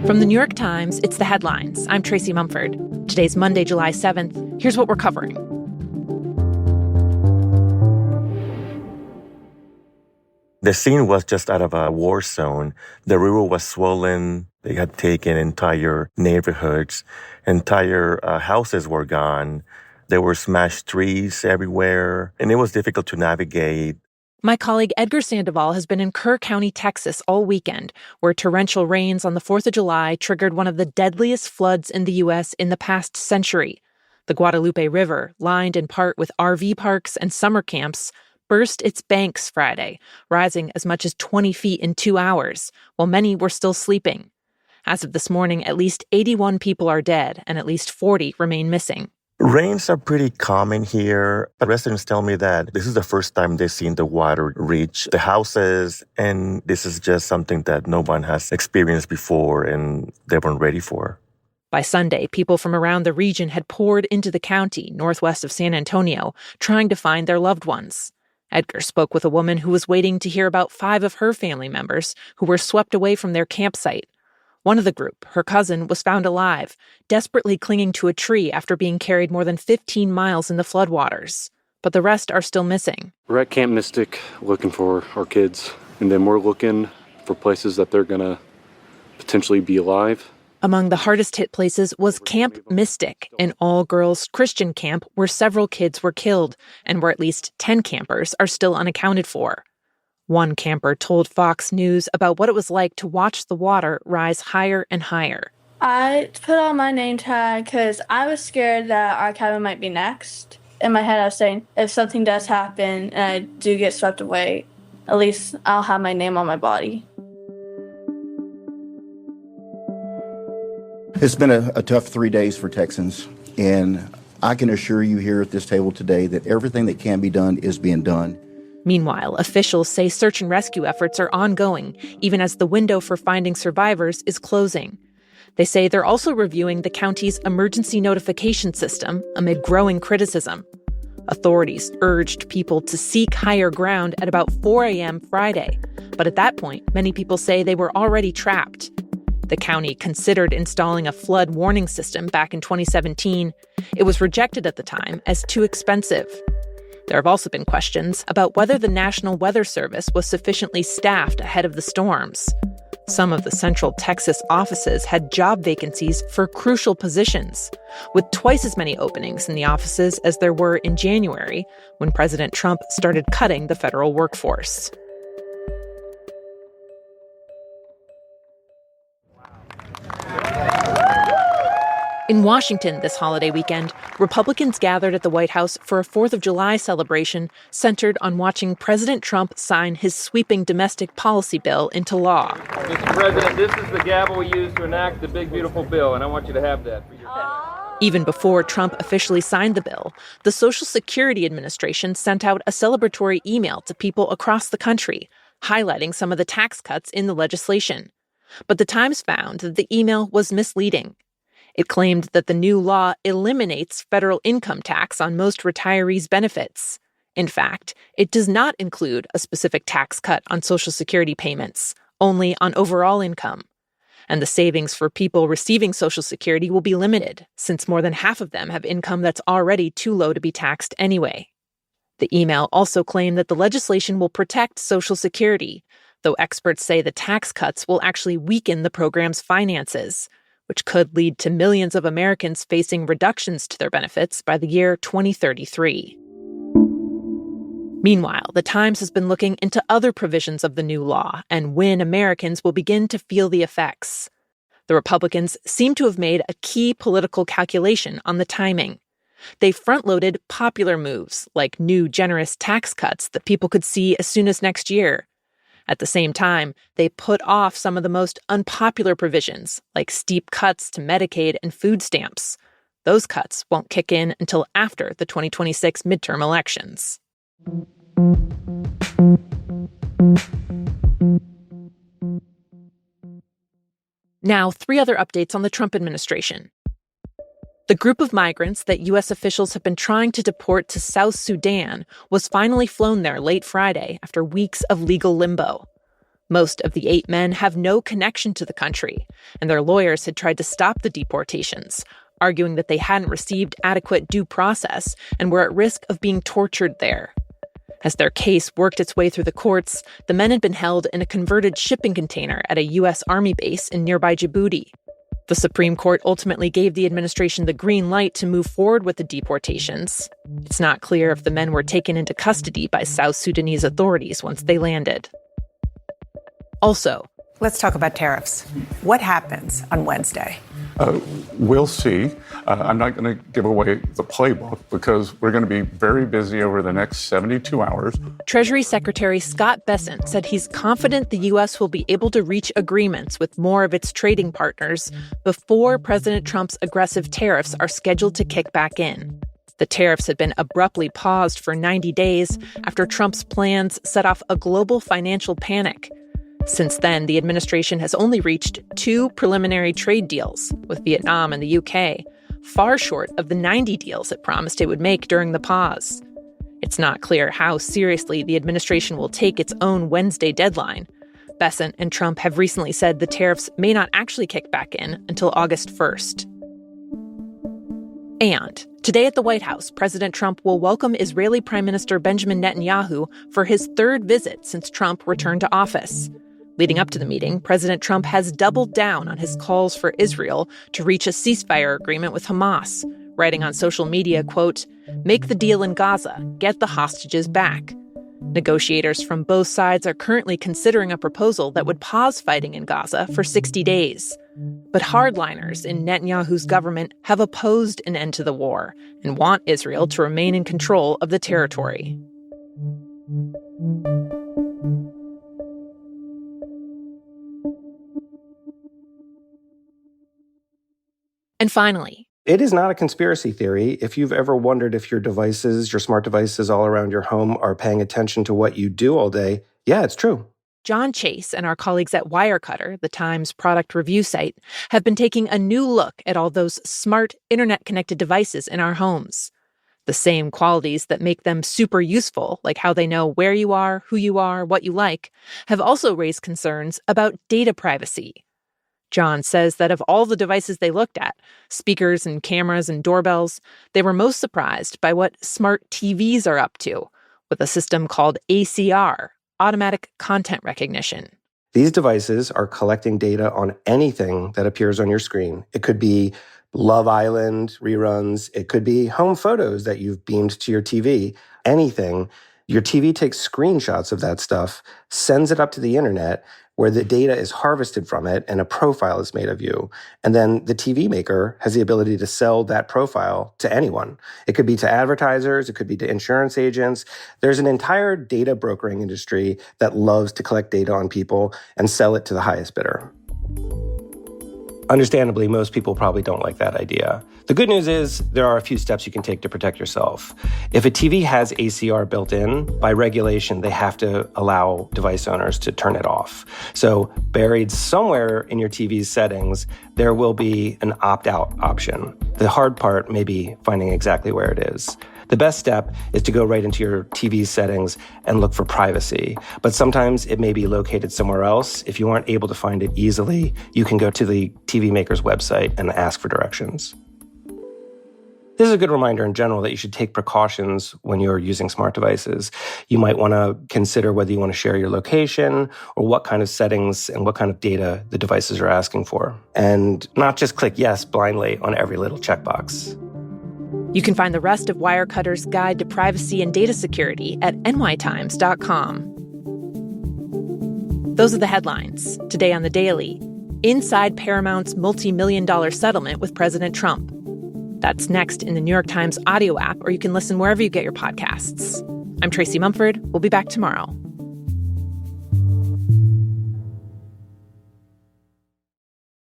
From the New York Times, it's The Headlines. I'm Tracy Mumford. Today's Monday, July 7th. Here's what we're covering. The scene was just out of a war zone. The river was swollen. They had taken entire neighborhoods. Entire houses were gone. There were smashed trees everywhere, and it was difficult to navigate. My colleague Edgar Sandoval has been in Kerr County, Texas all weekend, where torrential rains on the 4th of July triggered one of the deadliest floods in the U.S. in the past century. The Guadalupe River, lined in part with RV parks and summer camps, burst its banks Friday, rising as much as 20 feet in 2 hours, while many were still sleeping. As of this morning, at least 81 people are dead and at least 40 remain missing. Rains are pretty common here. Residents tell me that this is the first time they've seen the water reach the houses, and this is just something that no one has experienced before and they weren't ready for. By Sunday, people from around the region had poured into the county northwest of San Antonio, trying to find their loved ones. Edgar spoke with a woman who was waiting to hear about 5 of her family members who were swept away from their campsite. One of the group, her cousin, was found alive, desperately clinging to a tree after being carried more than 15 miles in the floodwaters. But the rest are still missing. We're at Camp Mystic looking for our kids, and then we're looking for places that they're going to potentially be alive. Among the hardest-hit places was Camp Mystic, an all-girls Christian camp where several kids were killed and where at least 10 campers are still unaccounted for. One camper told Fox News about what it was like to watch the water rise higher and higher. I put on my name tag because I was scared that our cabin might be next. In my head, I was saying, if something does happen and I do get swept away, at least I'll have my name on my body. It's been a tough 3 days for Texans, and I can assure you here at this table today that everything that can be done is being done. Meanwhile, officials say search and rescue efforts are ongoing, even as the window for finding survivors is closing. They say they're also reviewing the county's emergency notification system amid growing criticism. Authorities urged people to seek higher ground at about 4 a.m. Friday, but at that point, many people say they were already trapped. The county considered installing a flood warning system back in 2017. It was rejected at the time as too expensive. There have also been questions about whether the National Weather Service was sufficiently staffed ahead of the storms. Some of the Central Texas offices had job vacancies for crucial positions, with twice as many openings in the offices as there were in January, when President Trump started cutting the federal workforce. In Washington this holiday weekend, Republicans gathered at the White House for a 4th of July celebration centered on watching President Trump sign his sweeping domestic policy bill into law. Mr. President, this is the gavel we use to enact the big, beautiful bill, and I want you to have that for your Even before Trump officially signed the bill, the Social Security Administration sent out a celebratory email to people across the country, highlighting some of the tax cuts in the legislation. But the Times found that the email was misleading. It claimed that the new law eliminates federal income tax on most retirees' benefits. In fact, it does not include a specific tax cut on Social Security payments, only on overall income. And the savings for people receiving Social Security will be limited, since more than half of them have income that's already too low to be taxed anyway. The email also claimed that the legislation will protect Social Security, though experts say the tax cuts will actually weaken the program's finances, which could lead to millions of Americans facing reductions to their benefits by the year 2033. Meanwhile, the Times has been looking into other provisions of the new law and when Americans will begin to feel the effects. The Republicans seem to have made a key political calculation on the timing. They front-loaded popular moves like new generous tax cuts that people could see as soon as next year. At the same time, they put off some of the most unpopular provisions, like steep cuts to Medicaid and food stamps. Those cuts won't kick in until after the 2026 midterm elections. Now, 3 other updates on the Trump administration. The group of migrants that U.S. officials have been trying to deport to South Sudan was finally flown there late Friday after weeks of legal limbo. Most of the 8 men have no connection to the country, and their lawyers had tried to stop the deportations, arguing that they hadn't received adequate due process and were at risk of being tortured there. As their case worked its way through the courts, the men had been held in a converted shipping container at a U.S. Army base in nearby Djibouti. The Supreme Court ultimately gave the administration the green light to move forward with the deportations. It's not clear if the men were taken into custody by South Sudanese authorities once they landed. Also, let's talk about tariffs. What happens on Wednesday? We'll see. I'm not going to give away the playbook because we're going to be very busy over the next 72 hours. Treasury Secretary Scott Bessent said he's confident the U.S. will be able to reach agreements with more of its trading partners before President Trump's aggressive tariffs are scheduled to kick back in. The tariffs had been abruptly paused for 90 days after Trump's plans set off a global financial panic. Since then, the administration has only reached 2 preliminary trade deals with Vietnam and the UK, far short of the 90 deals it promised it would make during the pause. It's not clear how seriously the administration will take its own Wednesday deadline. Bessent and Trump have recently said the tariffs may not actually kick back in until August 1st. And today at the White House, President Trump will welcome Israeli Prime Minister Benjamin Netanyahu for his 3rd visit since Trump returned to office. Leading up to the meeting, President Trump has doubled down on his calls for Israel to reach a ceasefire agreement with Hamas, writing on social media, quote, "Make the deal in Gaza, get the hostages back." Negotiators from both sides are currently considering a proposal that would pause fighting in Gaza for 60 days. But hardliners in Netanyahu's government have opposed an end to the war and want Israel to remain in control of the territory. And finally, it is not a conspiracy theory. If you've ever wondered if your devices, your smart devices all around your home are paying attention to what you do all day, yeah, it's true. John Chase and our colleagues at Wirecutter, the Times product review site, have been taking a new look at all those smart, internet-connected devices in our homes. The same qualities that make them super useful, like how they know where you are, who you are, what you like, have also raised concerns about data privacy. John says that of all the devices they looked at, speakers and cameras and doorbells, they were most surprised by what smart TVs are up to, with a system called ACR, Automatic Content Recognition. These devices are collecting data on anything that appears on your screen. It could be Love Island reruns. It could be home photos that you've beamed to your TV. Anything. Your TV takes screenshots of that stuff, sends it up to the internet, where the data is harvested from it and a profile is made of you. And then the TV maker has the ability to sell that profile to anyone. It could be to advertisers. It could be to insurance agents. There's an entire data brokering industry that loves to collect data on people and sell it to the highest bidder. Understandably, most people probably don't like that idea. The good news is there are a few steps you can take to protect yourself. If a TV has ACR built in, by regulation, they have to allow device owners to turn it off. So buried somewhere in your TV's settings, there will be an opt-out option. The hard part may be finding exactly where it is. The best step is to go right into your TV settings and look for privacy. But sometimes it may be located somewhere else. If you aren't able to find it easily, you can go to the TV maker's website and ask for directions. This is a good reminder in general that you should take precautions when you're using smart devices. You might want to consider whether you want to share your location or what kind of settings and what kind of data the devices are asking for. And not just click yes blindly on every little checkbox. You can find the rest of Wirecutter's Guide to Privacy and Data Security at nytimes.com. Those are the headlines. Today on The Daily, inside Paramount's multi-million-dollar settlement with President Trump. That's next in the New York Times audio app, or you can listen wherever you get your podcasts. I'm Tracy Mumford. We'll be back tomorrow.